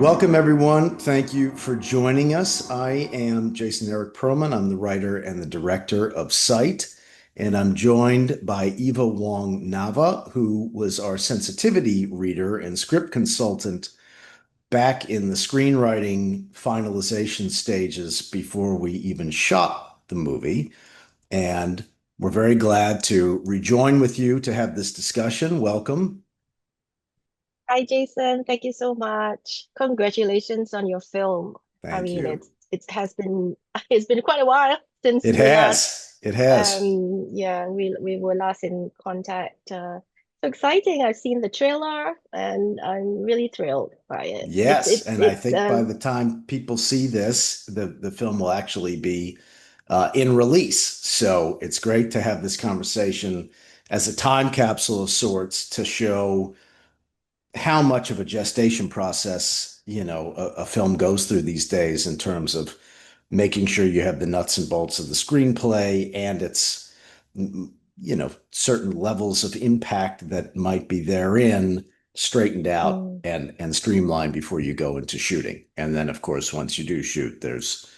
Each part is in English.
Welcome, everyone. Thank you for joining us. I am Jason Eric Perlman. I'm the writer and the director of Sight, and I'm joined by Eva Wong Nava, who was our sensitivity reader and script consultant back in the screenwriting finalization stages before we even shot the movie. And we're very glad to rejoin with you to have this discussion. Welcome. Hi, Jason. Thank you so much. Congratulations on your film. I Thank mean, you. it has been it's been quite a while since It we last has. It has. we were last in contact. So exciting. I've seen the trailer and I'm really thrilled by it. Yes, and I think by the time people see this, the film will actually be in release. So it's great to have this conversation as a time capsule of sorts to show how much of a gestation process, a film goes through these days in terms of making sure you have the nuts and bolts of the screenplay and its, certain levels of impact that might be therein straightened out mm, and streamlined before you go into shooting. And then, of course, once you do shoot, there's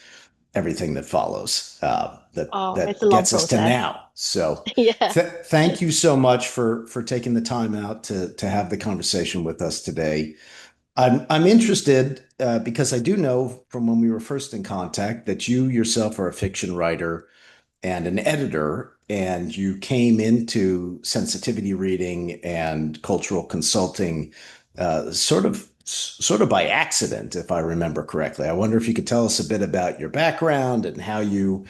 everything that follows that oh, it's a that long gets us to process. now. So Yeah. thank you so much for taking the time out to have the conversation with us today. I'm interested because I do know from when we were first in contact that you yourself are a fiction writer and an editor, and you came into sensitivity reading and cultural consulting sort of by accident, if I remember correctly. I wonder if you could tell us a bit about your background and how you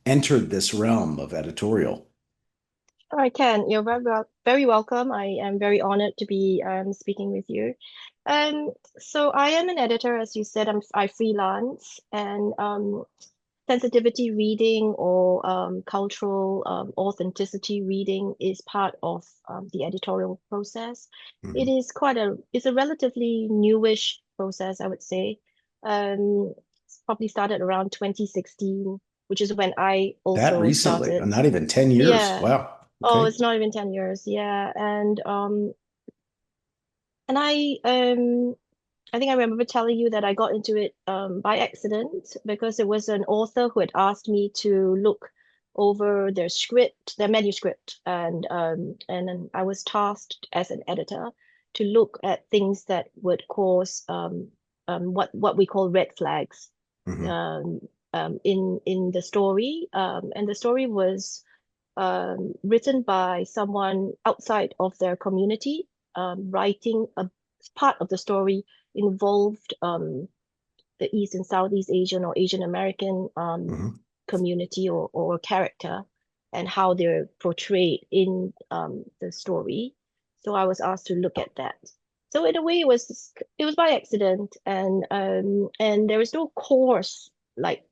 entered this realm of editorial. I can. You're very welcome. I am very honored to be speaking with you. So I am an editor, as you said. I freelance and sensitivity reading or cultural authenticity reading is part of the editorial process. Mhm. It's a relatively newish process, I would say. It's probably started around 2016, which is when I That also recently, started. not even 10 years. Yeah. Wow. Oh, Okay. it's not even 10 years. Yeah. And I think I remember telling you that I got into it by accident because it was an author who had asked me to look over their manuscript, and then I was tasked as an editor to look at things that would cause what we call red flags Mhm. um, in the story, and the story was written by someone outside of their community, writing a part of the story involved the East and Southeast Asian or Asian American Mhm. community or character and how they're portrayed in the story. So I was asked to look at that. So in a way, it was by accident, and there is no course like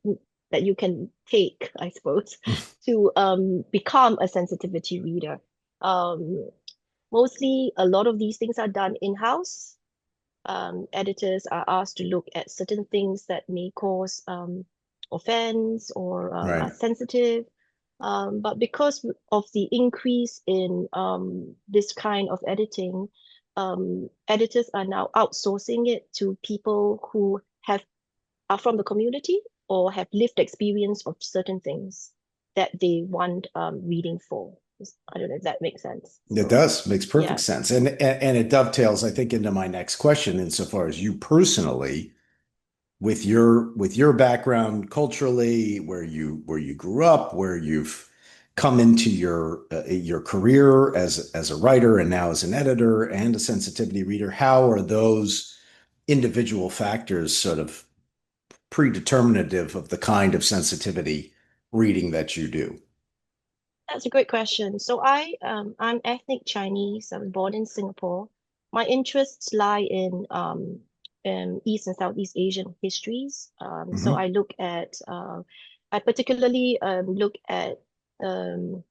that you can take, I suppose, to become a sensitivity reader. Um, Mostly, a lot of these things are done in-house. Editors are asked to look at certain things that may cause offense or are Right. sensitive. But because of the increase in this kind of editing, editors are now outsourcing it to people who are from the community or have lived experience of certain things that they want reading for. I don't know if that makes sense. It So does. Makes perfect yeah. sense. And it dovetails, I think, into my next question insofar as you personally, with your background culturally, where you grew up, where you've come into your career as a writer and now as an editor and a sensitivity reader, how are those individual factors sort of predeterminative of the kind of sensitivity reading that you do? That's a great question. So I'm ethnic Chinese. I was born in Singapore. My interests lie in East and Southeast Asian histories. So Hmm. I particularly look at um,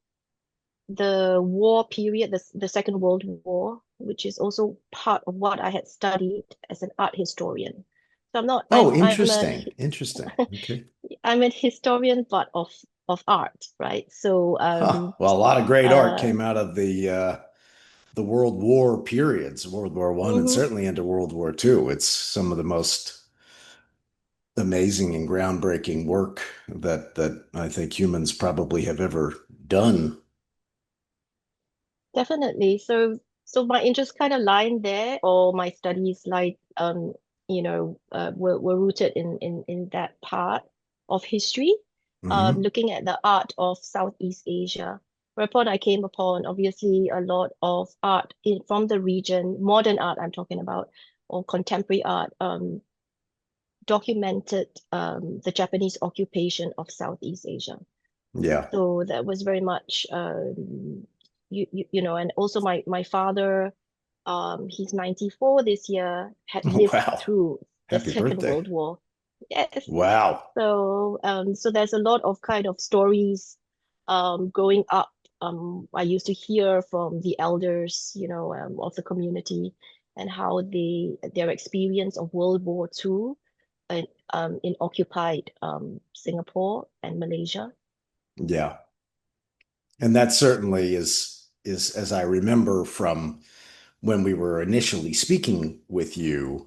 the war period, the Second World War, which is also part of what I had studied as an art historian. So Oh, I'm interesting. Interesting. Okay. I'm a historian, but of art, right? So Huh. Well, a lot of great art uh, came out of the the World War periods, World War One, and Hmm. certainly into World War Two. It's some of the most amazing and groundbreaking work that I think humans probably have ever done. Definitely. So my interest kind of lie there, or my studies like were rooted in that part of history, Hmm. looking at the art of Southeast Asia. Whereupon I came upon obviously a lot of art from the region, modern art I'm talking about, or contemporary art, documented the Japanese occupation of Southeast Asia. Yeah. So that was very much and also my father, he's 94 this year, had lived Wow. through the Happy Second birthday. World War. Yes. Wow. So there's a lot of kind of stories growing up. I used to hear from the elders, of the community, and how their experience of World War II in occupied Singapore and Malaysia. Yeah. And that certainly is as I remember from when we were initially speaking with you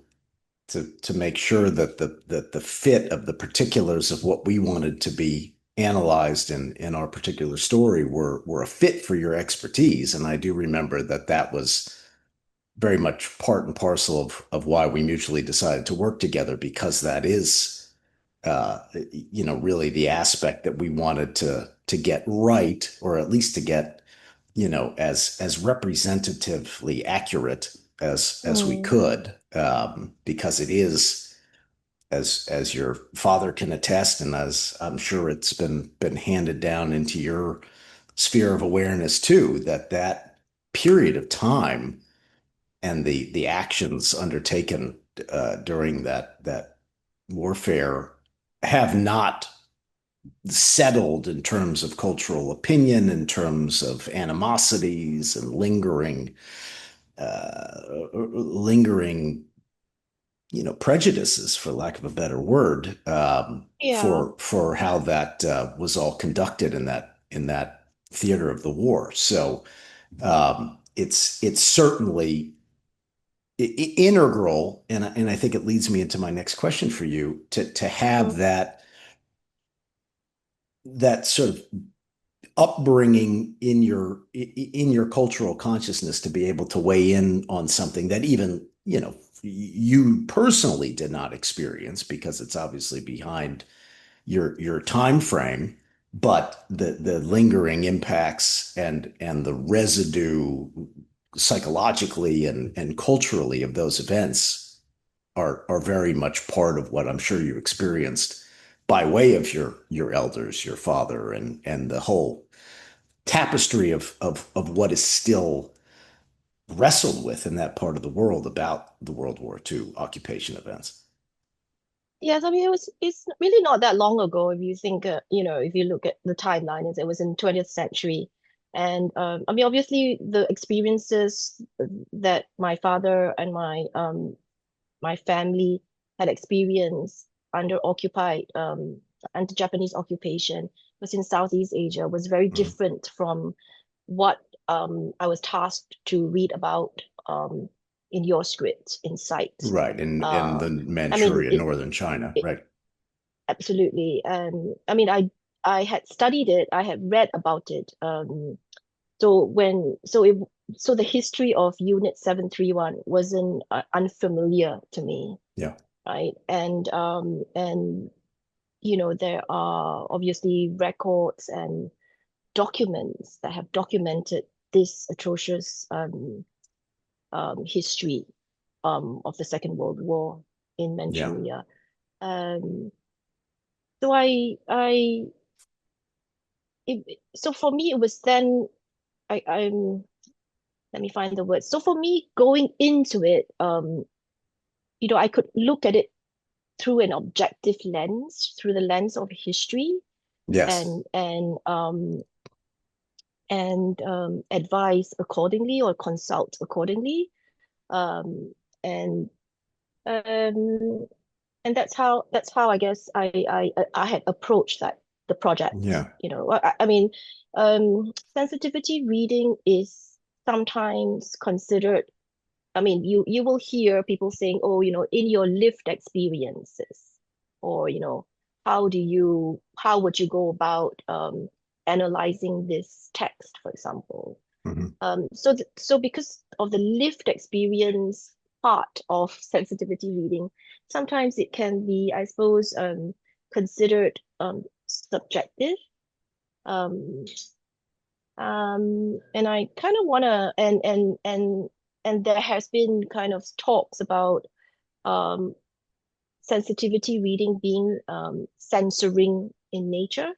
to make sure that the fit of the particulars of what we wanted to be analyzed in our particular story were a fit for your expertise. And I do remember that that was very much part and parcel of why we mutually decided to work together, because that is really the aspect that we wanted to get right, or at least to get, as representatively accurate as we Mm. could, because it is, as your father can attest, and as I'm sure it's been handed down into your sphere of awareness too, that period of time and the actions undertaken during that warfare have not settled in terms of cultural opinion, in terms of animosities and lingering prejudices, for lack of a better word, Yeah. for how that was all conducted in that theater of the war. So it's certainly integral, and I think it leads me into my next question for you, to have Mm. that sort of upbringing in your cultural consciousness, to be able to weigh in on something that even you personally did not experience, because it's obviously behind your time frame, but the lingering impacts and the residue psychologically and culturally of those events are very much part of what I'm sure you experienced by way of your elders, your father, and the whole tapestry of what is still wrestled with in that part of the world about the World War II occupation events. Yes, I mean it's really not that long ago if you think if you look at the timeline, it was in 20th century. And I mean obviously the experiences that my father and my family had experienced under occupied under Japanese occupation was in Southeast Asia was very Mhm. different from what I was tasked to read about in your script in Sight. Right, in Uh, the I mean, Manchuria, northern China, it right? absolutely. And I mean, I had studied it, I had read about it. So the history of Unit 731 wasn't unfamiliar to me, Yeah, right? And there are obviously records and documents that have documented this atrocious history of the Second World War in yeah, Manchuria. Um, so I so for me it was then I'm let me find the words. So for me going into it, I could look at it through an objective lens, through the lens of history, yes, and advise accordingly or consult accordingly. Um, and um, and that's how I guess I had approached the project. yeah, I mean, sensitivity reading is. sometimes considered. I mean, you will hear people saying, "Oh, in your lived experiences," or how would you go about analyzing this text, for example. Mhm. So because of the lived experience part of sensitivity reading, sometimes it can be, I suppose, considered subjective. Um, and I kind of wanna and there has been kind of talks about um sensitivity reading being censoring in nature,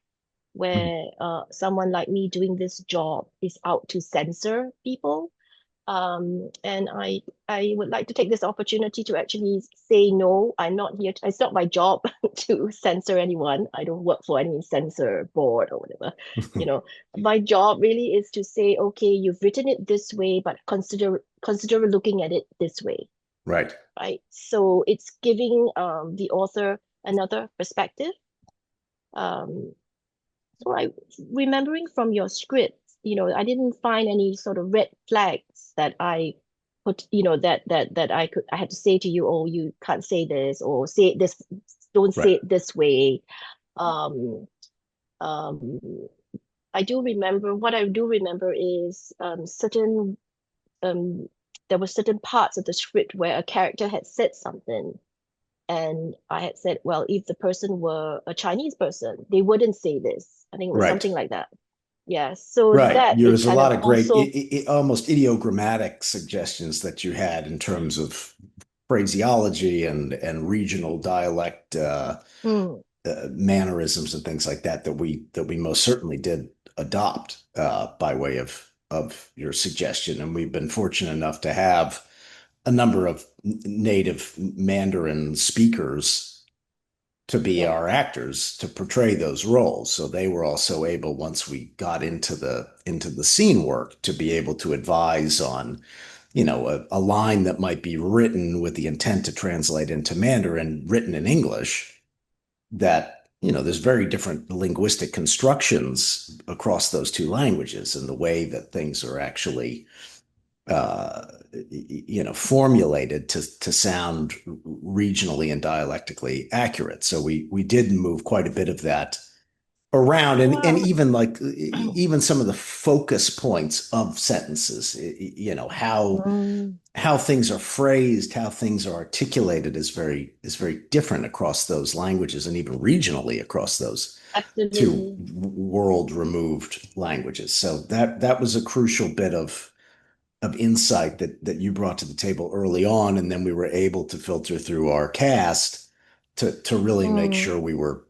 Mhm. where someone like me doing this job is out to censor people. And I would like to take this opportunity to actually say no, I'm not here to, it's not my job to censor anyone. I don't work for any censor board or whatever. You know, my job really is to say, okay, you've written it this way, but consider looking at it this way, Right. right? So it's giving the author another perspective. Um, so I remembering from your script, I didn't find any sort of red flags that I put, that I had to say to you, oh, you can't say this, or say it this, don't say Right. it this way. Um, um, what I do remember is certain there were certain parts of the script where a character had said something. And I had said, well, if the person were a Chinese person, they wouldn't say this. I think it was Right. something like that. Yeah, so Right. that is There's a kind lot of of great, also, almost ideogrammatic suggestions that you had in terms of phraseology and regional dialect mm, mannerisms and things like that that we most certainly did adopt by way of your suggestion. And we've been fortunate enough to have a number of native Mandarin speakers to be yeah. our actors to portray those roles. So they were also able, once we got into the scene work, to be able to advise on, a line that might be written with the intent to translate into Mandarin, written in English, that, there's very different linguistic constructions across those two languages and the way that things are actually formulated to sound regionally and dialectically accurate. So we did move quite a bit of that around, and Yeah. even like even some of the focus points of sentences, Mm, how things are phrased, how things are articulated is very different across those languages and even regionally across those two absolutely. world removed languages. So that was a crucial bit of insight that you brought to the table early on, and then we were able to filter through our cast to really make Mm, sure we were,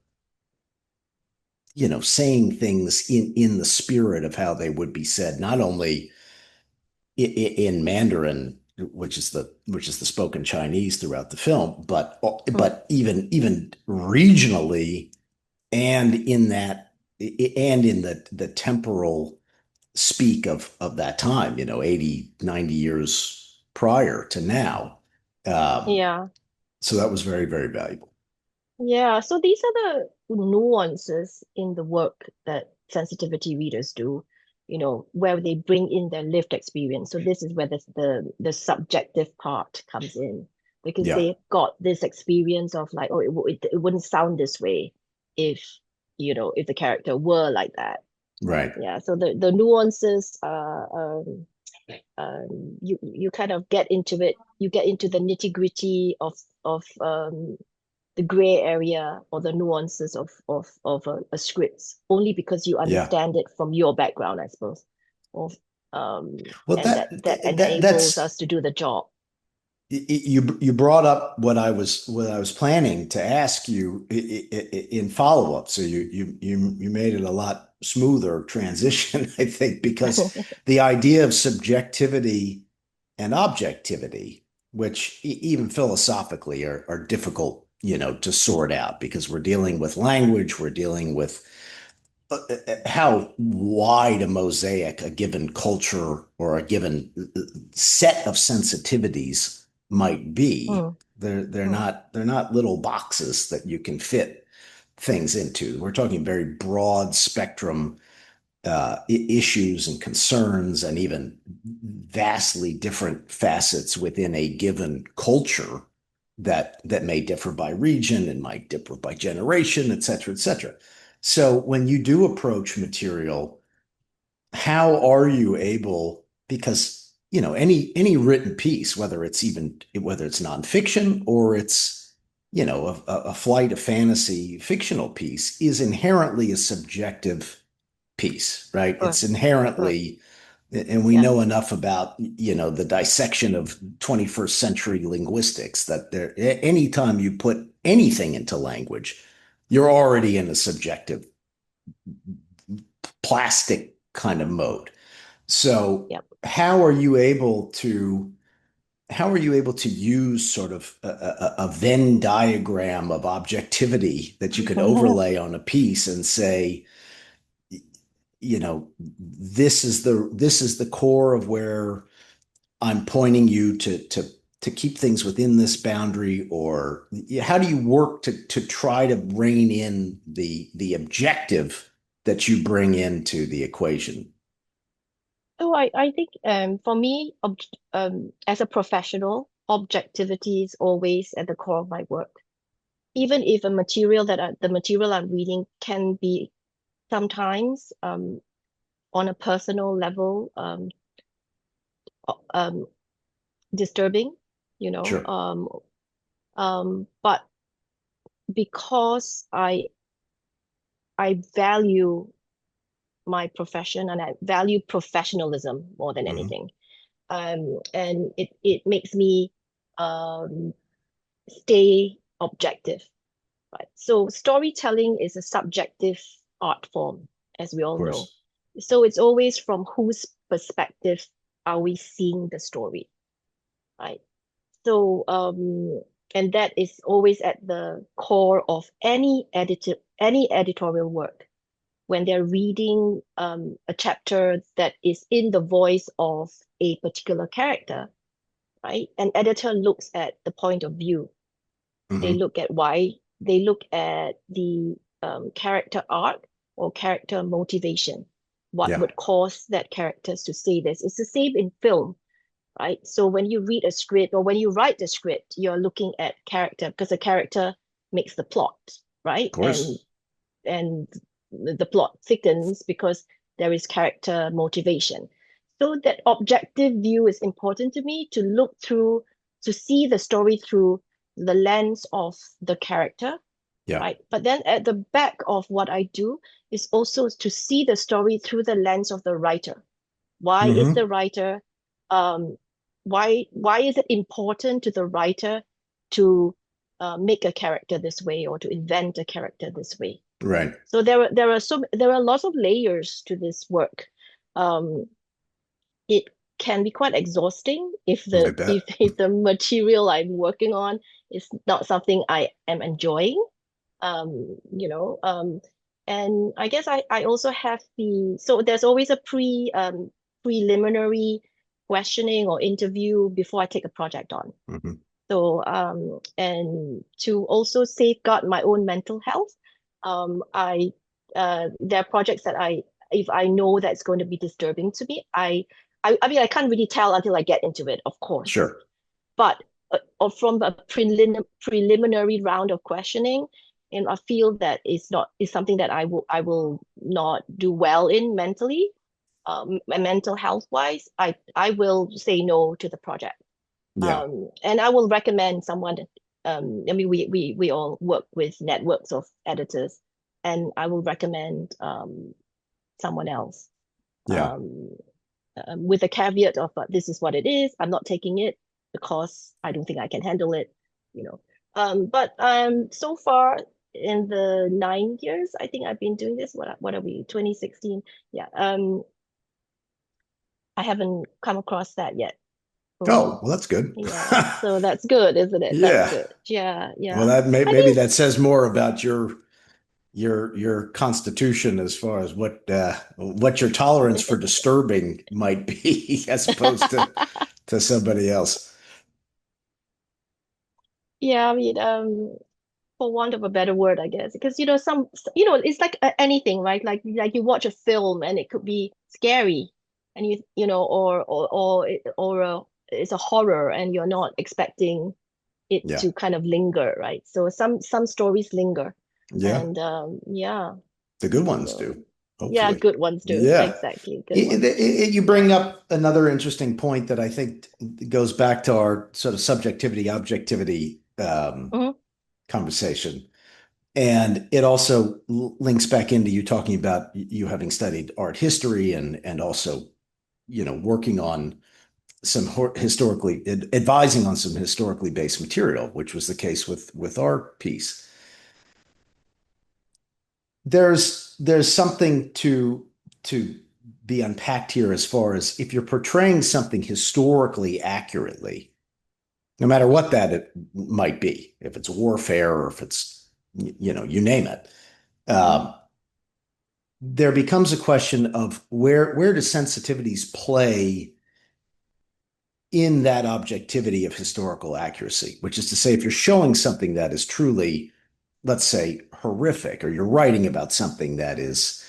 saying things in the spirit of how they would be said, not only in Mandarin, which is the spoken Chinese throughout the film, but mm, even regionally, and in the temporal speak of that time, 80, 90 years prior to now. Um, yeah. so that was very, very valuable. Yeah. So these are the nuances in the work that sensitivity readers do, where they bring in their lived experience. So this is where the subjective part comes in, because Yeah, they've got this experience of like, oh, it wouldn't sound this way if, if the character were like that. right. Yeah. So the nuances you kind of get into it. You get into the nitty-gritty of the gray area or the nuances of a script only because you Yeah. understand it from your background, I suppose. Of Well, and that enables us to do the job. you brought up what I was planning to ask you in follow up. So you made it a lot smoother transition, I think, because the idea of subjectivity and objectivity, which even philosophically are difficult, to sort out because we're dealing with language, we're dealing with how wide a mosaic a given culture or a given set of sensitivities might be. Mm, They're mm, not they're not little boxes that you can fit things into. We're talking very broad spectrum issues and concerns and even vastly different facets within a given culture that may differ by region and might differ by generation, et cetera, et cetera. So when you do approach material, how are you able, because any written piece, whether it's nonfiction or it's a flight of fantasy fictional piece, is inherently a subjective piece, right? Correct. It's Correct. inherently, and we Yeah. know enough about the dissection of 21st century linguistics that anytime you put anything into language, you're already in a subjective plastic kind of mode. So Yep. how are you able to use sort of a Venn diagram of objectivity that you could overlay on a piece and say, this is the core of where I'm pointing you to keep things within this boundary, or how do you work to try to rein in the objective that you bring into the equation? So I think for me, as a professional, objectivity is always at the core of my work. Even if the material I'm reading can be sometimes on a personal level um, disturbing, you know. Sure. But because I value my profession and I value professionalism more than Hmm. anything, and it makes me um, stay objective, right? So storytelling is a subjective art form, as we Of all know. course. So it's always from whose perspective are we seeing the story, right? So and that is always at the core of any editorial work. When they're reading a chapter that is in the voice of a particular character, right? An editor looks at the point of view. They Hmm. look at why, they look at the character arc or character motivation. What Yeah. would cause that characters to say this? It's the same in film, right? So when you read a script or when you write the script, you're looking at character because the character makes the plot, right? Of course. And the plot thickens because there is character motivation. So that objective view is important to me to look through, to see the story through the lens of the character, Yeah. right? But then at the back of what I do is also to see the story through the lens of the writer. Why is the Hmm. writer, um, why is it important to the writer to make a character this way or to invent a character this way? Right. So there are lots of layers to this work. Um, it can be quite exhausting if I the bet. if the material I'm working on is not something I am enjoying. You know, and I guess I also have so there's always a preliminary questioning or interview before I take a project on. Hmm. So, and to also safeguard my own mental health, I there are projects that if I know that's going to be disturbing to me, I mean, I can't really tell until I get into it, of course. Sure. But or from a preliminary round of questioning, and I feel that is something that I will not do well in mentally, mental health wise, I will say no to the project. Yeah. And I will recommend someone. I mean, we all work with networks of editors, and I will recommend someone else. Yeah. Um, with a caveat of this is what it is. I'm not taking it because I don't think I can handle it. You know. But so far in the 9 years, I think I've been doing this. What are we? 2016. Yeah. I haven't come across that yet for Oh, me. well, that's good. Yeah, so that's good, isn't it? That's Yeah. good. Yeah, Well, yeah. that I maybe think, that says more about your constitution as far as what your tolerance for disturbing might be, as opposed to somebody else. yeah, I mean, for want of a better word, I guess, because it's like anything, right? Like you watch a film and it could be scary, and it's a horror, and you're not expecting it Yeah. to kind of linger, right? So some stories linger, Yeah. and yeah, The good ones so do, yeah, hopefully. good ones do, Yeah. exactly, good ones do. You bring up another interesting point that I think goes back to our sort of subjectivity, objectivity Hmm. conversation. And it also links back into you talking about you having studied art history and also, working on some historically advising on some historically based material, which was the case with our piece. There's something to be unpacked here as far as if you're portraying something historically accurately, no matter what that it might be, if it's warfare or if it's you name it. Hmm. Um, there becomes a question of where do sensitivities play in that objectivity of historical accuracy, which is to say, if you're showing something that is truly, let's say, horrific, or you're writing about something that is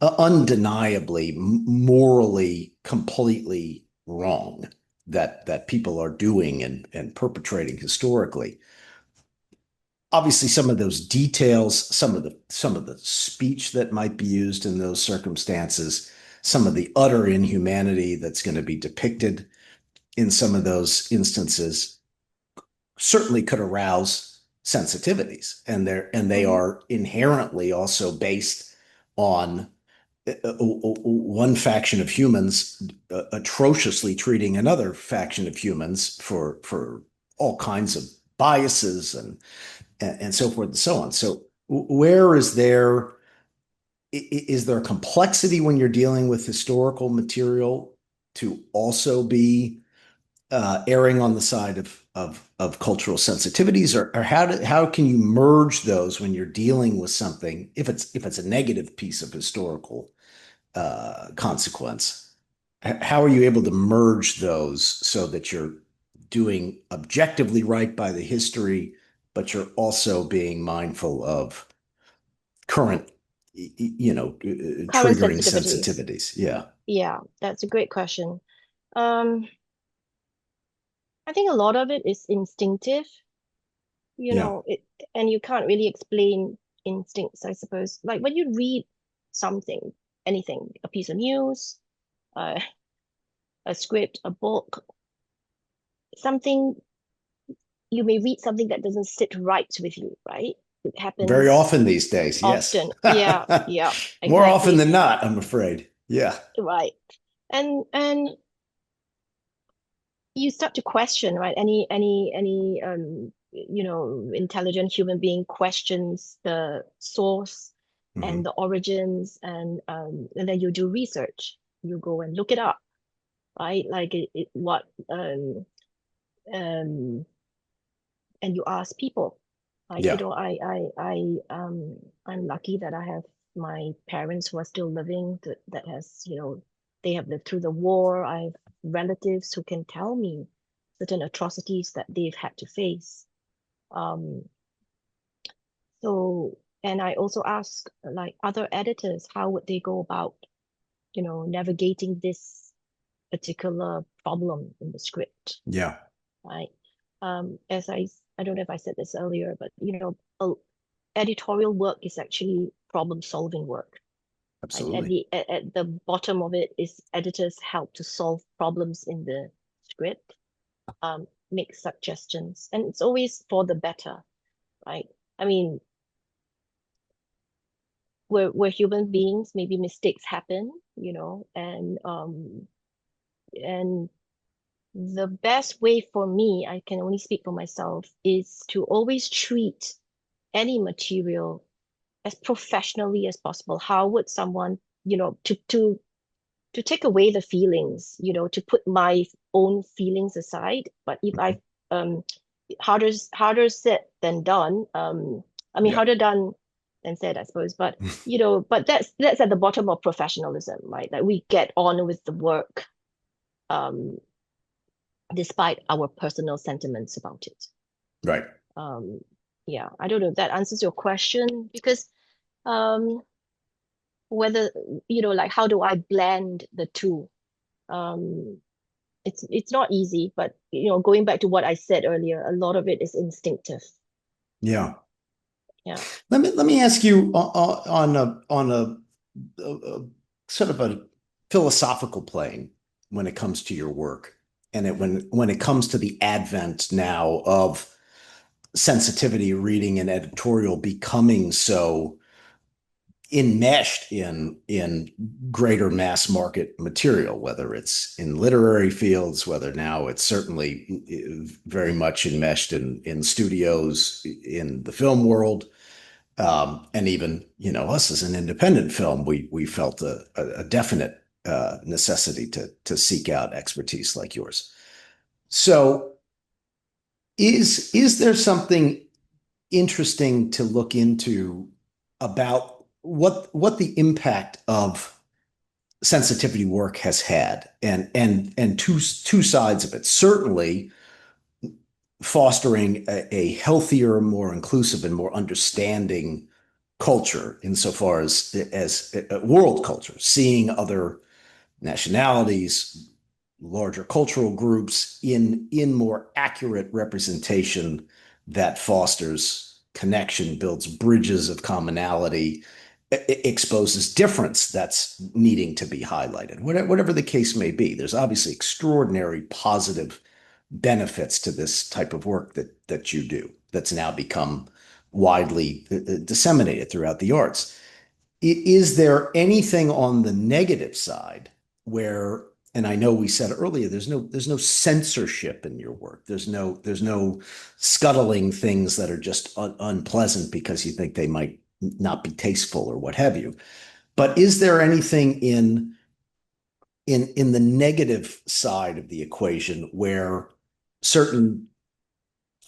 undeniably morally completely wrong that people are doing and perpetrating historically. Obviously, some of those details, some of the speech that might be used in those circumstances, some of the utter inhumanity that's going to be depicted in some of those instances certainly could arouse sensitivities, and they Hmm. are inherently also based on one faction of humans atrociously treating another faction of humans for all kinds of biases and so forth and so on. So where is there complexity when you're dealing with historical material to also be erring on the side of cultural sensitivities, or how can you merge those when you're dealing with something if it's a negative piece of historical consequence? How are you able to merge those so that you're doing objectively right by the history, but you're also being mindful of current, Current triggering sensitivities. sensitivities? Yeah, Yeah, that's a great question. um I think a lot of it is instinctive, yeah, and you can't really explain instincts, I suppose. Like when you read something, anything, a piece of news, uh, a script, a book, something, you may read something that doesn't sit right with you, right? It very happens often these days. Yes, often. Yeah, yeah, more often exactly. than not, I'm afraid. Yeah, Right. And you start to question, right? Any intelligent human being questions the source and hmm, the origins, and then you do research. You go and look it up, right? Like what um and you ask people. Like, yeah, I'm lucky that I have my parents who are still living, that has, they have lived through the war. I have relatives who can tell me certain atrocities that they've had to face. Um, so, and I also ask like other editors, how would they go about, navigating this particular problem in the script, yeah, right? As I don't know if I said this earlier, but editorial work is actually problem solving work. Right? At absolutely. the at, at the bottom of it is editors help to solve problems in the script, make suggestions, and it's always for the better, right? I mean, we're human beings, maybe mistakes happen, and the best way for me, I can only speak for myself, is to always treat any material as professionally as possible. How would someone, to take away the feelings, to put my own feelings aside. But if I um harder said than done. I mean, Yeah, harder done than said, I suppose. But that's at the bottom of professionalism, right? Like we get on with the work, um, despite our personal sentiments about it. right. Um, yeah, I don't know if that answers your question because um whether like how do I blend the two? Um it's not easy, but going back to what I said earlier, a lot of it is instinctive. Yeah. Yeah. Let me ask you a sort of a philosophical plane when it comes to your work, and when it comes to the advent now of sensitivity reading and editorial becoming so enmeshed in greater mass market material, whether it's in literary fields, whether now it's certainly very much enmeshed in studios, in the film world, and even us as an independent film, we felt a definite necessity to seek out expertise like yours. So, is there something interesting to look into about what the impact of sensitivity work has had, and two sides of it? Certainly fostering a healthier, more inclusive, and more understanding culture insofar as world culture, seeing other nationalities, larger cultural groups in more accurate representation that fosters connection, builds bridges of commonality, exposes difference that's needing to be highlighted. Whatever the case may be, there's obviously extraordinary positive benefits to this type of work that you do that's now become widely disseminated throughout the arts. Is there anything on the negative side where, and I know we said earlier, there's no censorship in your work. There's no scuttling things that are just unpleasant because you think they might not be tasteful or what have you. But is there anything in the negative side of the equation where certain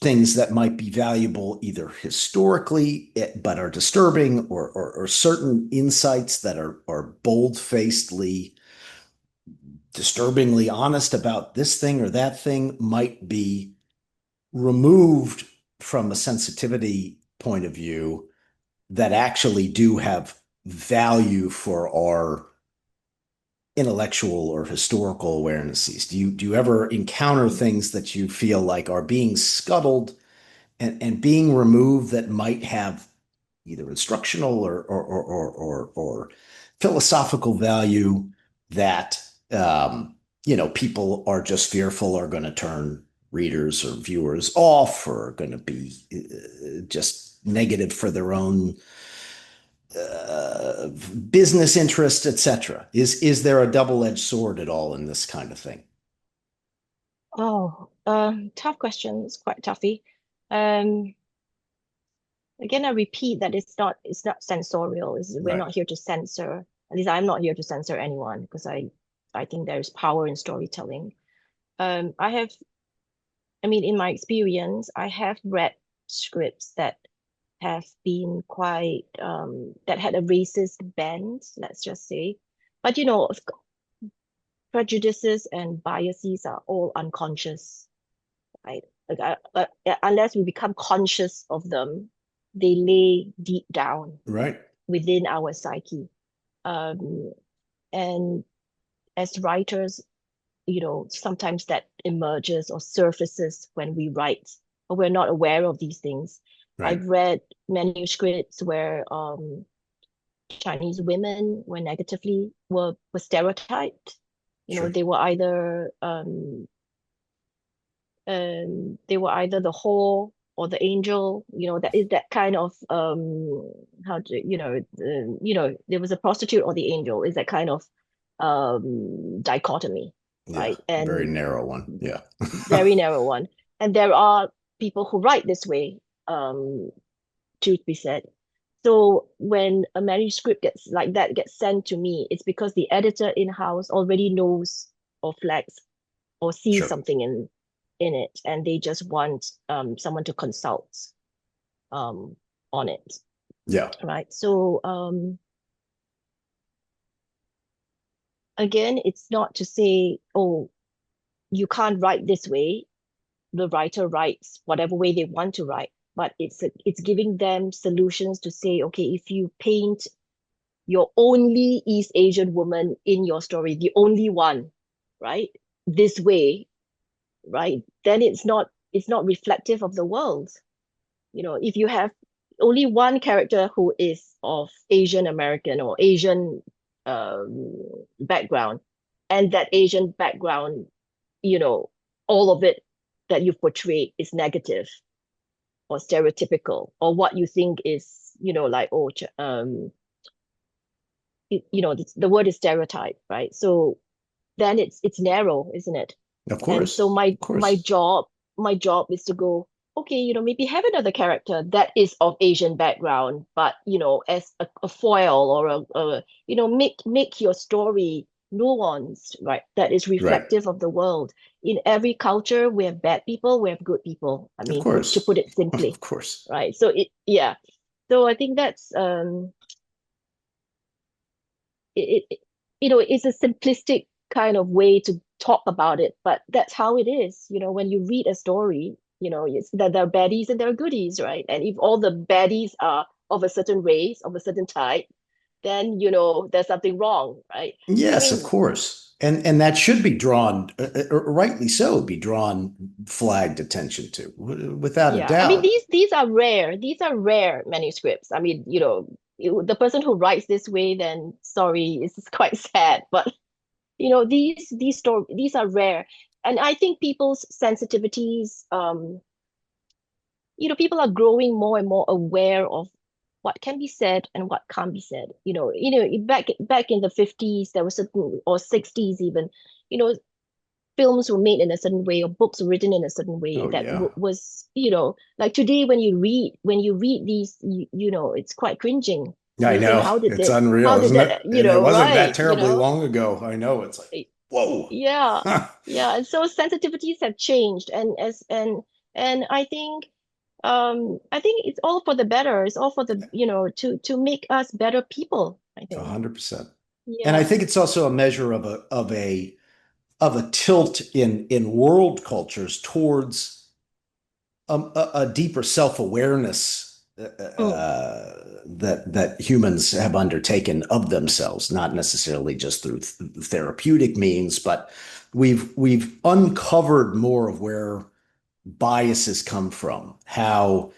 things that might be valuable either historically but are disturbing, or certain insights that are bold-facedly disturbingly honest about this thing or that thing might be removed from a sensitivity point of view that actually do have value for our intellectual or historical awarenesses? Do you ever encounter things that you feel like are being scuttled and being removed that might have either instructional or philosophical value that people are just fearful are going to turn readers or viewers off, or are going to be just negative for their own business interest, etc. Is there a double-edged sword at all in this kind of thing? Oh, tough question. It's quite toughy. Um, Again, I repeat that it's not sensorial. We're Right. not here to censor. At least I'm not here to censor anyone because I think there's power in storytelling. I have, I mean, in my experience, I have read scripts that have been quite that had a racist bent, let's just say. But prejudices and biases are all unconscious, right? Like unless we become conscious of them, they lay deep down Right. within our psyche. Um, and as writers, sometimes that emerges or surfaces when we write, but we're not aware of these things. Right. I've read manuscripts where Chinese women were stereotyped. Sure. They were either the whore or the angel. That is that kind of how do there was a prostitute or the angel is that kind of dichotomy, Yeah. right? Very And narrow one. Yeah. very narrow one. And there are people who write this way, um, truth be said. So when a manuscript gets sent to me, it's because the editor in-house already knows or flags or sees Sure. something in it, and they just want someone to consult um on it, Yeah. right? So again, it's not to say, oh, you can't write this way. The writer writes whatever way they want to write. but it's giving them solutions to say, okay, if you paint your only East Asian woman in your story, the only one, right? This way, right? Then it's not reflective of the world. If you have only one character who is of Asian American or Asian um, background, and that Asian background, you know, all of it that you portray is negative or stereotypical, or what you think is, like, oh, the word is stereotype, right? So then it's narrow, isn't it? Of And so course. my Of my course. job my job is to go, okay, maybe have another character that is of Asian background, but as a foil, or make your story nuanced, right? That is Right. reflective of the world. In every culture, we have bad people, we have good people. I Of mean, to course. put it simply, Of course. right? So yeah. So I think that's it it's a simplistic kind of way to talk about it, but that's how it is. When you read a story, it's that there are baddies and there are goodies, right? And if all the baddies are of a certain race, of a certain type, then there's something wrong, right? I Yes, of mean, course. And that should be drawn, rightly so, be drawn flagged attention to, without a yeah, I mean, doubt. these are rare manuscripts. I mean, the person who writes this way, then sorry, it's quite sad, but these are rare. And I think people's sensitivities, people are growing more and more aware of what can be said and what can't be said. Back in the 50s, there was certain, or 60s even, you know films were made in a certain way, or books were written in a certain way Oh that yeah. was, like today, when you read these, it's quite cringing. And I you think, know. how did It's that how unreal, did isn't that, it? And it wasn't that right, terribly long ago. I know. It's like, whoa. yeah, yeah. And so sensitivities have changed, and I think it's all for the better. It's all for the, to make us better people, I think. 100%. And I Yeah. think it's also a measure of a tilt in world cultures towards a deeper self-awareness Mm, that humans have undertaken of themselves, not necessarily just through therapeutic means, but we've uncovered more of where biases come from, how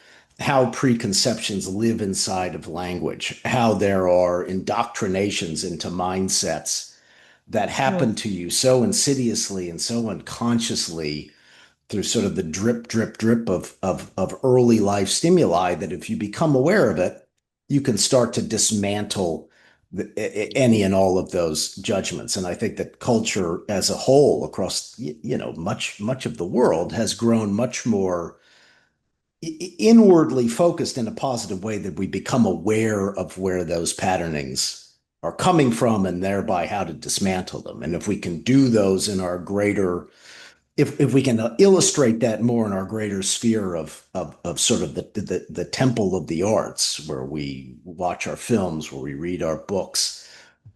preconceptions live inside of language, how there are indoctrinations into mindsets that happen mm, to you so insidiously and so unconsciously through sort of the drip, drip, drip of early life stimuli that if you become aware of it, you can start to dismantle any and all of those judgments. And I think that culture as a whole across, much of the world has grown much more inwardly focused in a positive way, that we become aware of where those patternings are coming from and thereby how to dismantle them. And if we can do those in our greater if we can illustrate that more in our greater sphere of sort of the temple of the arts, where we watch our films, where we read our books,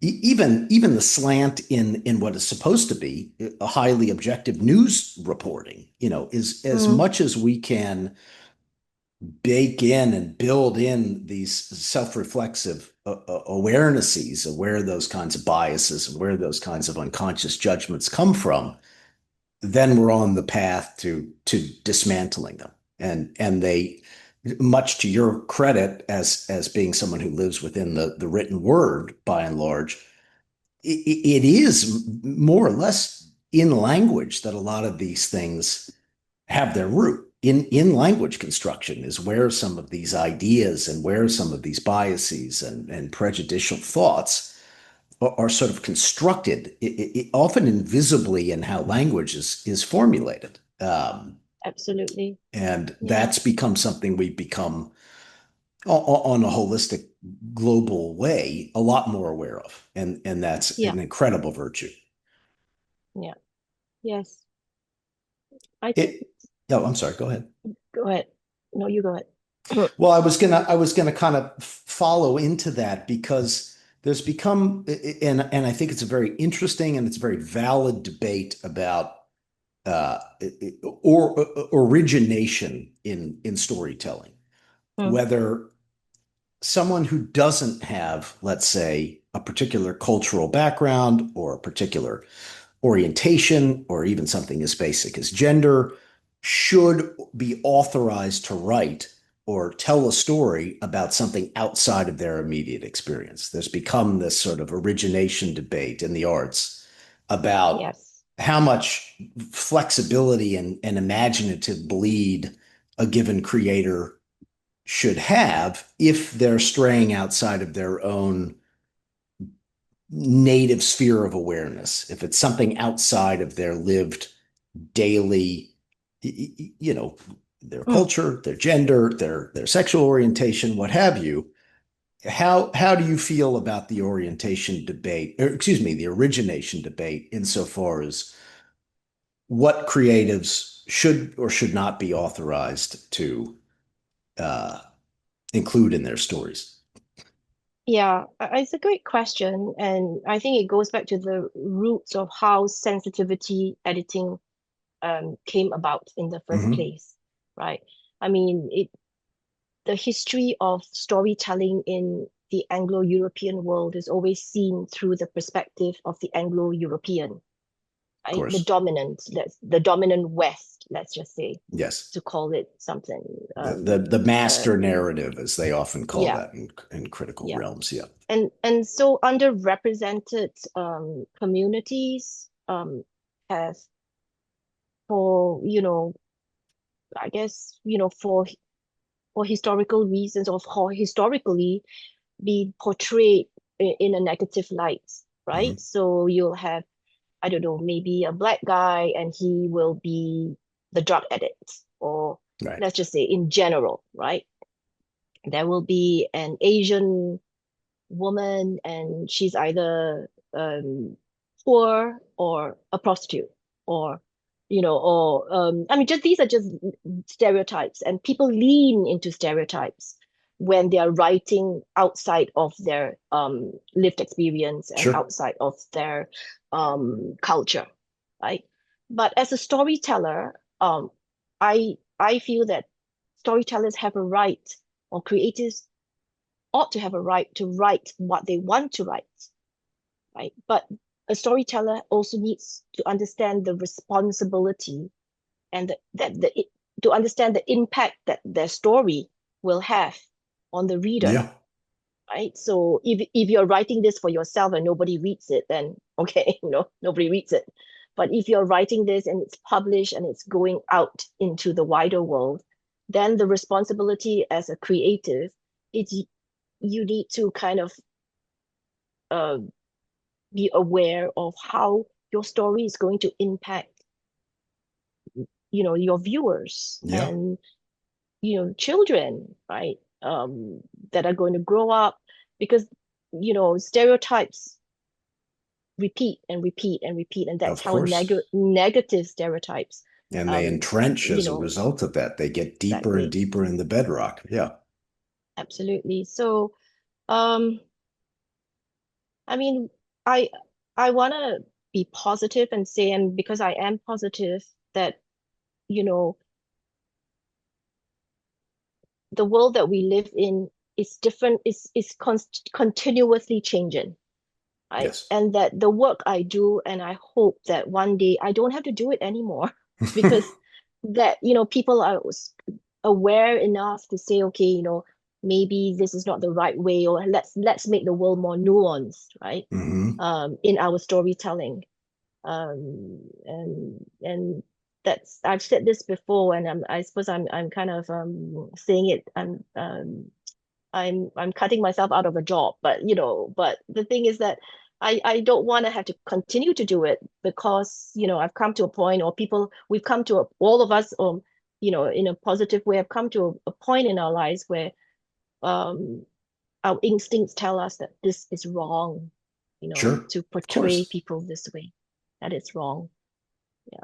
even the slant in what is supposed to be a highly objective news reporting, is as mm, much as we can bake in and build in these self-reflexive awarenesses of where those kinds of biases and where those kinds of unconscious judgments come from, then we're on the path to dismantling them. And they, much to your credit as being someone who lives within the written word by and large, it is more or less in language that a lot of these things have their root. In language construction is where some of these ideas and where some of these biases and prejudicial thoughts are sort of constructed, often invisibly, in how language is formulated. absolutely. And Yeah. that's become something we've become on a holistic global way a lot more aware of. And that's Yeah. an incredible virtue. Yeah. Yes. I think, It, oh, I'm sorry, go ahead. go ahead. No, you go ahead. Well, I was gonna kind of follow into that because there's become, and I think it's a very interesting and it's a very valid debate about or origination in storytelling. Mm, whether someone who doesn't have, let's say, a particular cultural background or a particular orientation or even something as basic as gender should be authorized to write or tell a story about something outside of their immediate experience. There's become this sort of origination debate in the arts about yes. how much flexibility and imaginative bleed a given creator should have if they're straying outside of their own native sphere of awareness. If it's something outside of their lived daily, you know, their Mm, culture, their gender, their sexual orientation, what have you. How do you feel about the orientation debate, or excuse me, the origination debate insofar as what creatives should or should not be authorized to uh, include in their stories? yeah, it's a great question, and I think it goes back to the roots of how sensitivity editing came about in the first Mm-hmm. place, right? I mean, the history of storytelling in the Anglo-European world is always seen through the perspective of the Anglo-European, Of right? course. The dominant West, let's just say, Yes. to call it something. The master narrative, as they often call Yeah, that in critical yeah. realms. Yeah. And so underrepresented communities have for, I guess, for historical reasons or for historically be portrayed in a negative light, Mm-hmm. right? So you'll have, I don't know, maybe a black guy and he will be the drug addict, or Right. let's just say in general, right? There will be an Asian woman and she's either poor or a prostitute, or I mean, just these are just stereotypes, and people lean into stereotypes when they are writing outside of their lived experience and Sure. outside of their culture, right? But as a storyteller, I feel that storytellers have a right, or creators ought to have a right to write what they want to write, right? But a storyteller also needs to understand the responsibility and to understand the impact that their story will have on the reader, Yeah. right? So if you're writing this for yourself and nobody reads it, then okay, nobody reads it. But if you're writing this and it's published and it's going out into the wider world, then the responsibility as a creative is you need to kind of uh, be aware of how your story is going to impact, your viewers Yeah. and children, right? That are going to grow up, because stereotypes repeat and repeat and repeat, and that's Of how course. negative stereotypes, And they um, entrench you as a know, result of that. They get deeper and exactly, deeper in the bedrock. Yeah. absolutely. So, um, I mean, I I want to be positive and say, and because I am positive, that you know the world that we live in is different, is continuously changing, right? Yes. And that the work I do, and I hope that one day I don't have to do it anymore, because that people are aware enough to say, okay, maybe this is not the right way, or let's make the world more nuanced, right? Hmm. In our storytelling, and that's, I've said this before, and I suppose I'm kind of saying it. I'm cutting myself out of a job, but but the thing is that I don't want to have to continue to do it, because I've come to a point, or we've come to all of us, in a positive way, have come to a point in our lives where um our instincts tell us that this is wrong, Sure. to Of portray course. people this way, that it's wrong. Yeah.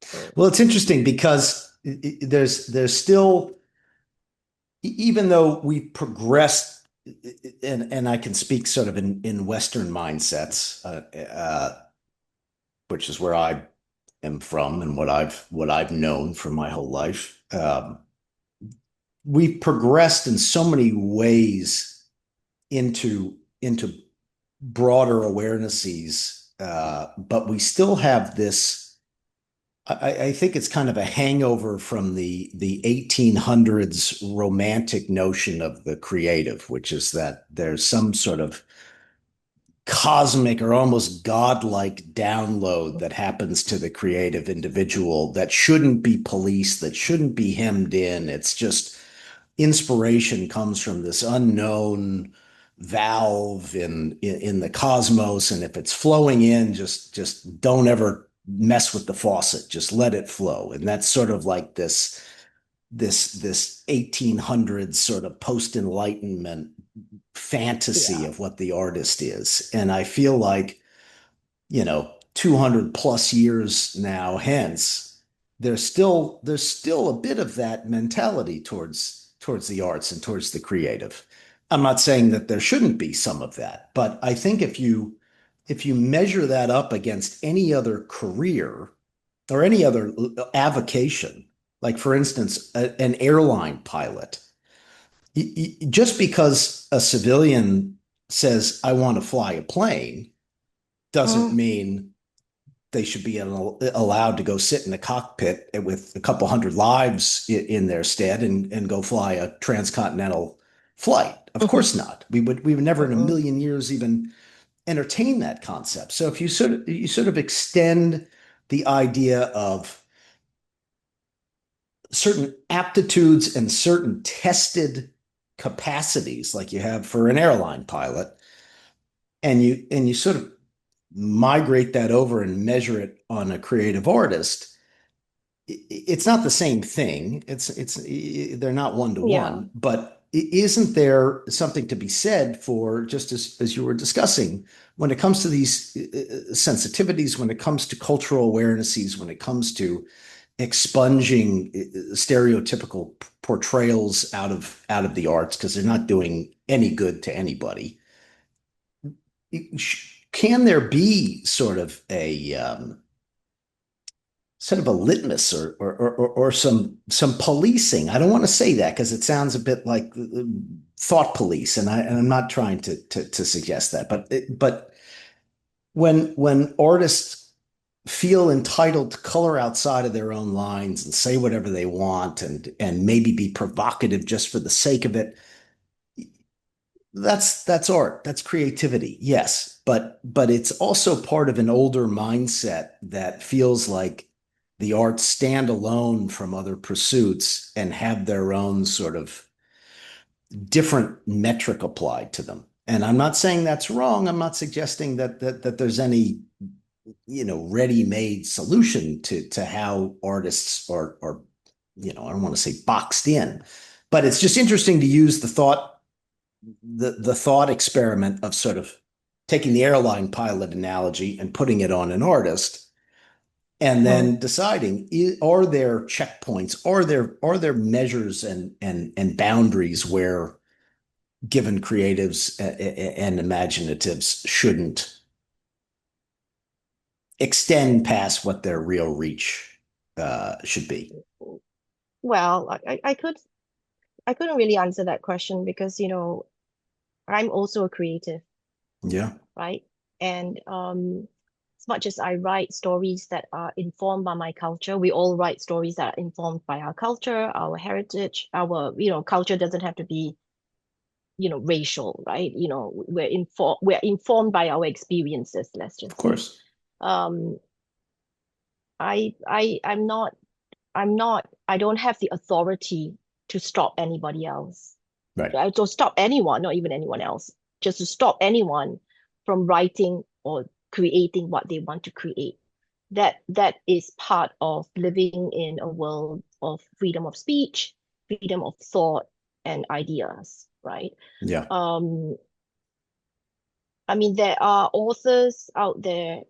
So Well, it's interesting because there's still, even though we progressed, and I can speak sort of in Western mindsets, which is where I am from and what I've known for my whole life. we've progressed in so many ways into broader awarenesses, but we still have this. I think it's kind of a hangover from the 1800s romantic notion of the creative, which is that there's some sort of cosmic or almost godlike download that happens to the creative individual that shouldn't be policed, that shouldn't be hemmed in. It's just inspiration comes from this unknown valve in the cosmos, and if it's flowing in, just don't ever mess with the faucet. Just let it flow. And that's sort of like this 1800s sort of post enlightenment fantasy Yeah, of what the artist is. And I feel like, 200 plus years now hence, there's still a bit of that mentality towards the arts and towards the creative. I'm not saying that there shouldn't be some of that, but I think if you measure that up against any other career or any other avocation, like for instance, an airline pilot, just because a civilian says, I want to fly a plane, doesn't mm, mean they should be allowed to go sit in the cockpit with a couple hundred lives in their stead and go fly a transcontinental flight. Of mhm, course not. We would never in a mhm. million years even entertain that concept. So if you sort of extend the idea of certain aptitudes and certain tested capacities like you have for an airline pilot, and you sort of migrate that over and measure it on a creative artist, it's not the same thing. It's they're not one to Yeah, one, but isn't there something to be said for, just as you were discussing, when it comes to these sensitivities, when it comes to cultural awarenesses, when it comes to expunging stereotypical portrayals out of the arts because they're not doing any good to anybody. Can there be sort of a litmus or some policing? I don't want to say that because it sounds a bit like thought police, and I'm not trying to suggest that, but when artists feel entitled to color outside of their own lines and say whatever they want and maybe be provocative just for the sake of it, that's art, that's creativity, yes, but it's also part of an older mindset that feels like the arts stand alone from other pursuits and have their own sort of different metric applied to them. And I'm not saying that's wrong. I'm not suggesting that there's any ready-made solution to how artists are, I don't want to say boxed in, but it's just interesting to use the thought experiment of sort of taking the airline pilot analogy and putting it on an artist, and mhm. then deciding, are there checkpoints, are there measures and boundaries where given creatives and imaginatives shouldn't extend past what their real reach should be. Well, I couldn't really answer that question because, I'm also a creative, Yeah, right? And as much as I write stories that are informed by my culture, we all write stories that are informed by our culture, our heritage, culture doesn't have to be, racial, right? We're informed by our experiences, let's of just say. course. Um, I don't have the authority to stop anybody else. Right. I don't stop anyone, not even anyone else, just to stop anyone from writing or creating what they want to create. That is part of living in a world of freedom of speech, freedom of thought, and ideas, right? Yeah. Um, I mean, there are authors out there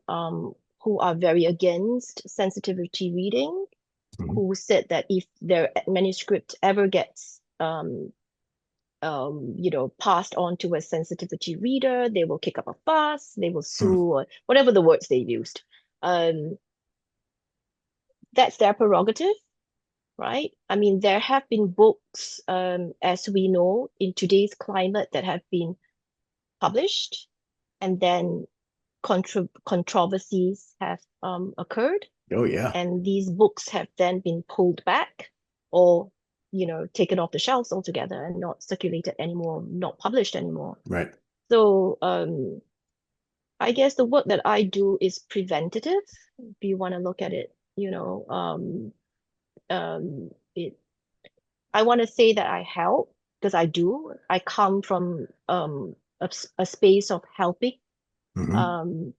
who are very against sensitivity reading, Mhm. who said that if their manuscript ever gets passed on to a sensitivity reader, they will kick up a fuss, they will Hmm. sue, or whatever the words they used. Um, that's their prerogative. right? I mean, there have been books, as we know, in today's climate that have been published, and then controversies have occurred, Oh yeah. and these books have then been pulled back or, taken off the shelves altogether and not circulated anymore, not published anymore. Right. So, I guess the work that I do is preventative, if you want to look at it, it I want to say that I help because I do. I come from a space of helping. Hmm. Um,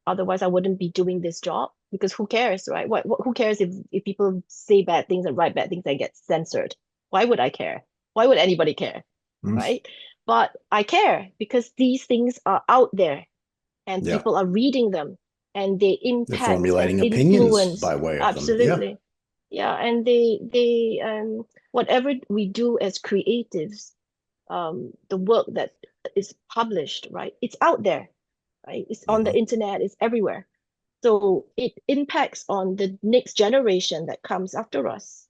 Otherwise, I wouldn't be doing this job because who cares, right? Who cares if people say bad things and write bad things and get censored? Why would I care? Why would anybody care, right? But I care because these things are out there and Yeah. people are reading them and they They're impact and formulating opinions influence. by way of them. Yeah. Absolutely. Yeah, and they whatever we do as creatives, the work that is published, right? It's out there, right? It's on the Hmm. internet, it's everywhere. So it impacts on the next generation that comes after us.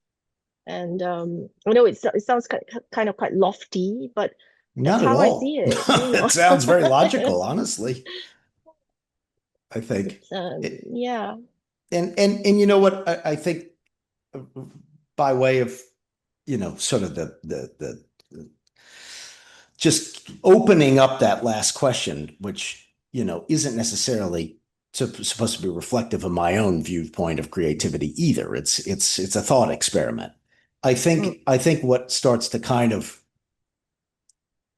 And I know it sounds kind of quite lofty, but that's Not at how I see all. it. It sounds very logical, honestly. I think It's it, yeah. and you know what? I think by way of sort of the just opening up that last question, which isn't necessarily supposed to be reflective of my own viewpoint of creativity either. It's a thought experiment. I Mm, think I think what starts to kind of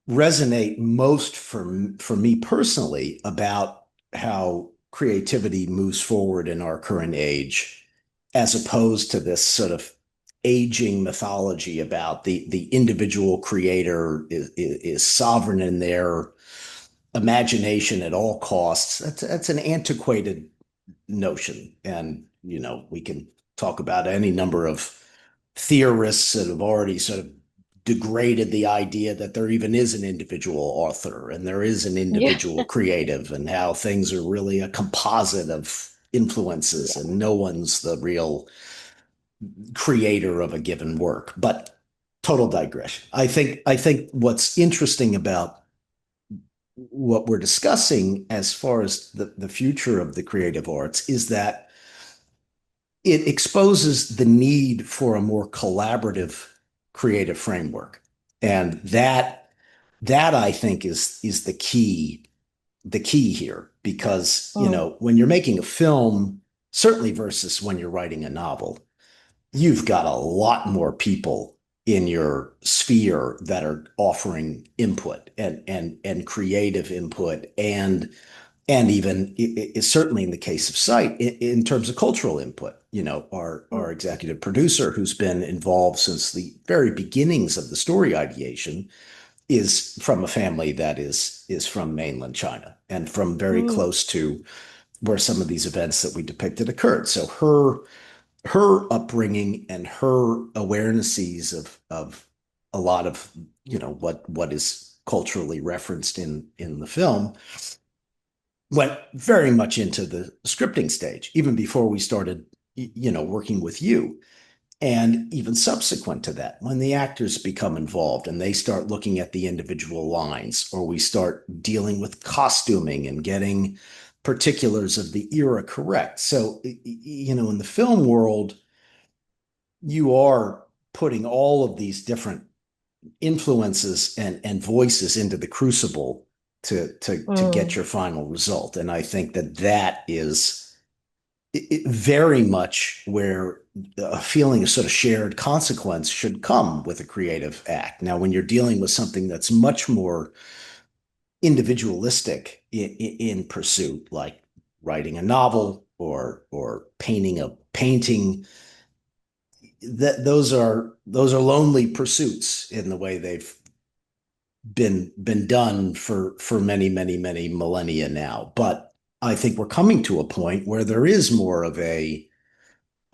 resonate most for me personally about how creativity moves forward in our current age, as opposed to this sort of aging mythology about the individual creator is sovereign in their imagination at all costs. That's an antiquated notion, and we can talk about any number of theorists that have already sort of degraded the idea that there even is an individual author and there is an yeah, individual creative, and how things are really a composite of influences yeah. and no one's the real creator of a given work. But total digression. I think what's interesting about what we're discussing as far as the future of the creative arts is that it exposes the need for a more collaborative creative framework. And that I think is the key here, because Mm, when you're making a film, certainly versus when you're writing a novel, you've got a lot more people in your sphere that are offering input and creative input, and even certainly in the case of Sight, in terms of cultural input. Our mm, executive producer, who's been involved since the very beginnings of the story ideation, is from a family that is from mainland China and from very mm, close to where some of these events that we depicted occurred. So her upbringing and her awarenesses of a lot of what is culturally referenced in the film went very much into the scripting stage, even before we started working with you. And even subsequent to that, when the actors become involved and they start looking at the individual lines, or we start dealing with costuming and getting particulars of the era correct. So in the film world, you are putting all of these different influences and voices into the crucible to get mm. your final result. And I think that is very much where a feeling of sort of shared consequence should come with a creative act. Now, when you're dealing with something that's much more individualistic in pursuit, like writing a novel or painting a painting, those are lonely pursuits in the way they've been done for many, many, many millennia now. But I think we're coming to a point where there is more of a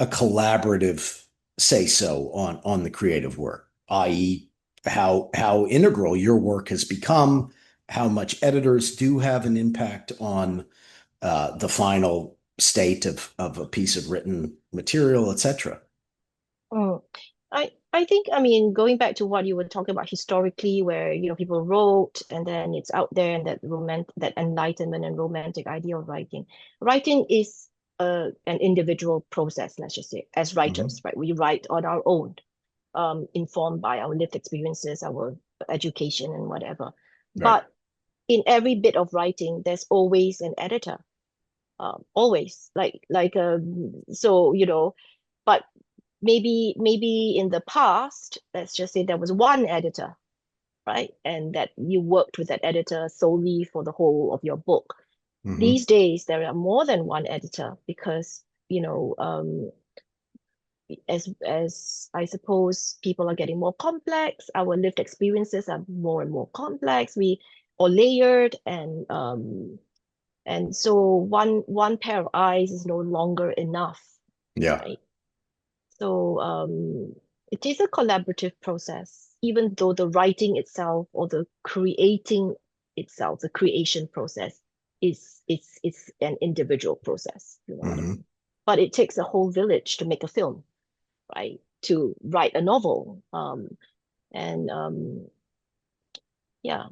collaborative say so on the creative work, i.e., how integral your work has become, how much editors do have an impact on the final state of a piece of written material, etc. Mm. I think, I mean, going back to what you were talking about historically, where, people wrote and then it's out there, and that enlightenment and romantic idea of writing. Writing is an individual process, let's just say, as Hmm. writers, right? We write on our own, informed by our lived experiences, our education and whatever. Right. But in every bit of writing, there's always an editor. Always, so, but maybe in the past, let's just say there was one editor, right? And that you worked with that editor solely for the whole of your book. Hmm. These days, there are more than one editor because, as I suppose people are getting more complex, our lived experiences are more and more complex, we or layered, and so one pair of eyes is no longer enough, Yeah. right? So it is a collaborative process, even though the writing itself or the creating itself, the creation process is an individual process, you know what I Hmm. mean? But it takes a whole village to make a film, right? To write a novel. And yeah,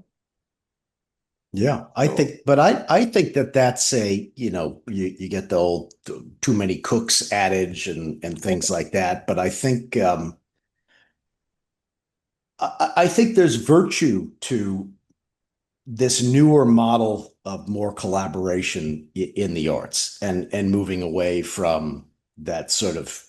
Yeah, so I think that that's you get the old too many cooks adage and things like that. But I think I think there's virtue to this newer model of more collaboration in the arts and moving away from that sort of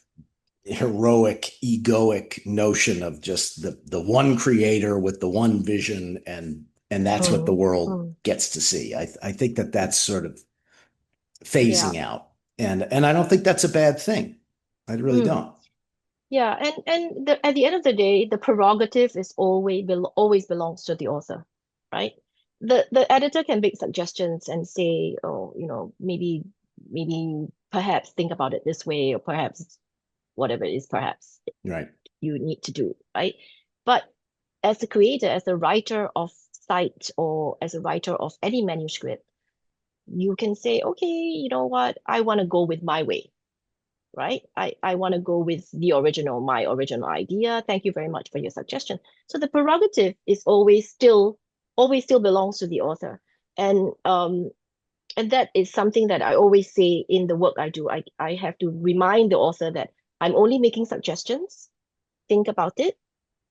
heroic, egoic notion of just the one creator with the one vision and that's what the mm, world mm, gets to see. I think that that's sort of yeah. phasing out, and I don't think that's a bad thing. I really Mm. don't. Yeah, at the end of the day, the prerogative is always belongs to the author, right? The editor can make suggestions and say, oh, maybe perhaps think about it this way, or perhaps whatever it is, perhaps Right. you need to do, right? But as a creator, as a writer of site, or as a writer of any manuscript, you can say, okay, you know what, I want to go with my way, right? I want to go with my original idea. Thank you very much for your suggestion. So the prerogative is always still belongs to the author. And that is something that I always say in the work I do. I have to remind the author that I'm only making suggestions. Think about it.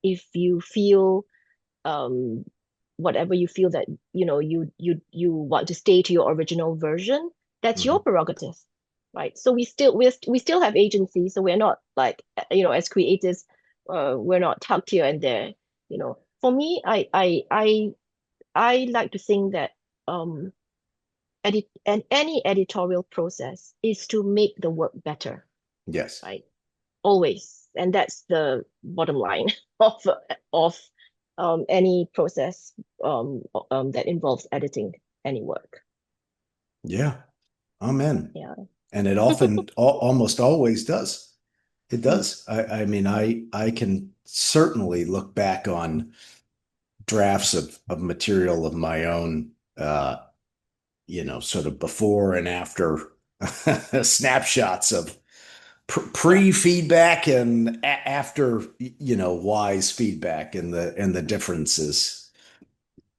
If you feel um whatever you feel that you want to stay to your original version, that's your Hmm. prerogative, right? So we still have agency, so we're not like, as creators, we're not tucked here and there. For me, I like to think that um any editorial process is to make the work better, Yes. right? Always. And that's the bottom line of any process that involves editing any work. Yeah. Amen. Yeah. And it often almost always does. It Mm, does. I mean, I can certainly look back on drafts of material of my own, sort of before and after snapshots of yeah. pre-feedback and after, wise feedback, and the differences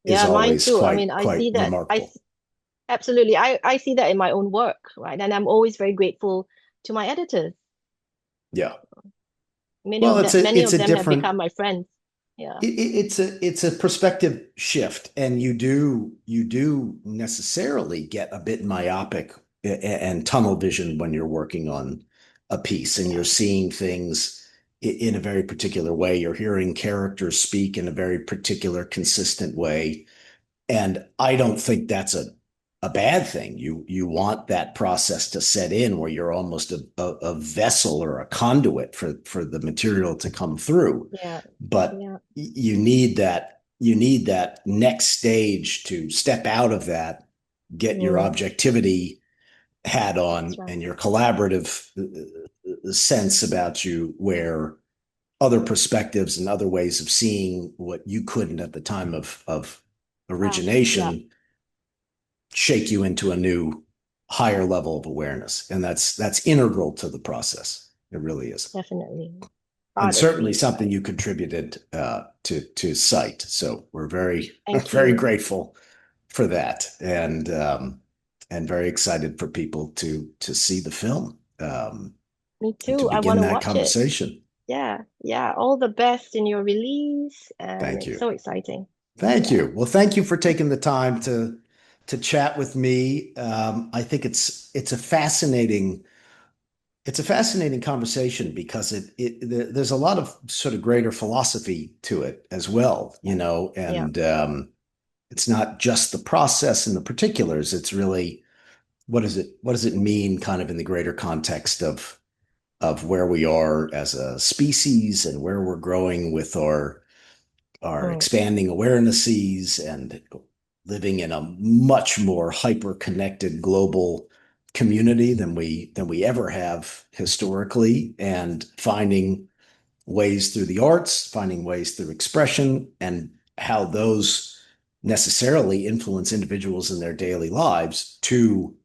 is Yeah, mine always too. I mean, I quite see that. remarkable. Absolutely. I see that in my own work, right? And I'm always very grateful to my editors. Yeah. Many Well, of it's them, a many it's of a them have different become my friends. Yeah. it's a perspective shift, and you do necessarily get a bit myopic and tunnel vision when you're working on a piece and you're Yeah. seeing things in a very particular way. You're hearing characters speak in a very particular, consistent way, and I don't think that's a bad thing. You want that process to set in where you're almost a vessel or a conduit for the material to come through. Yeah. But Yeah. you need that next stage to step out of that, get your Mm, objectivity hat that's on right. and your collaborative sense about you, where other perspectives and other ways of seeing what you couldn't at the time of Yeah, origination shake you into a new higher level of awareness, and that's integral to the process. It really is. definitely. and certainly artistry something side. you contributed to Sight. So we're very Thank very you. grateful for that, and very excited for people to see the film, Me and to too. I want begin to that watch it. conversation. Yeah, yeah. All the best in your release, and Thank it's you. so exciting. Thank Yeah. you. Well, thank you for taking the time to chat with me. I think it's a fascinating conversation because there's a lot of sort of greater philosophy to it as well, Yeah. Yeah. and it's not just the process and the particulars. It's really what does it mean kind of in the greater context of where we are as a species and where we're growing with our Mm, expanding awarenesses and living in a much more hyper connected global community than we ever have historically, and finding ways through the arts, finding ways through expression, and how those necessarily influence individuals in their daily lives to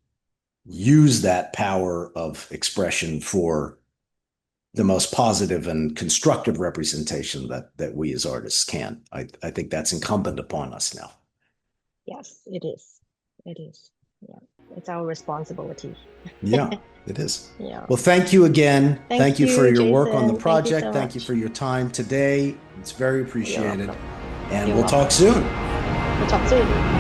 use that power of expression for the most positive and constructive representation that we as artists can. I think that's incumbent upon us now. yes, it is. It is. Yeah. It's our responsibility. Yeah, it is. Yeah. Well, thank you again. Thank Thank you for you, your work on the Jason. Thank you so project. Thank you much. for your time today. It's very You're appreciated. welcome. And You're we'll talk welcome. soon. We'll talk soon.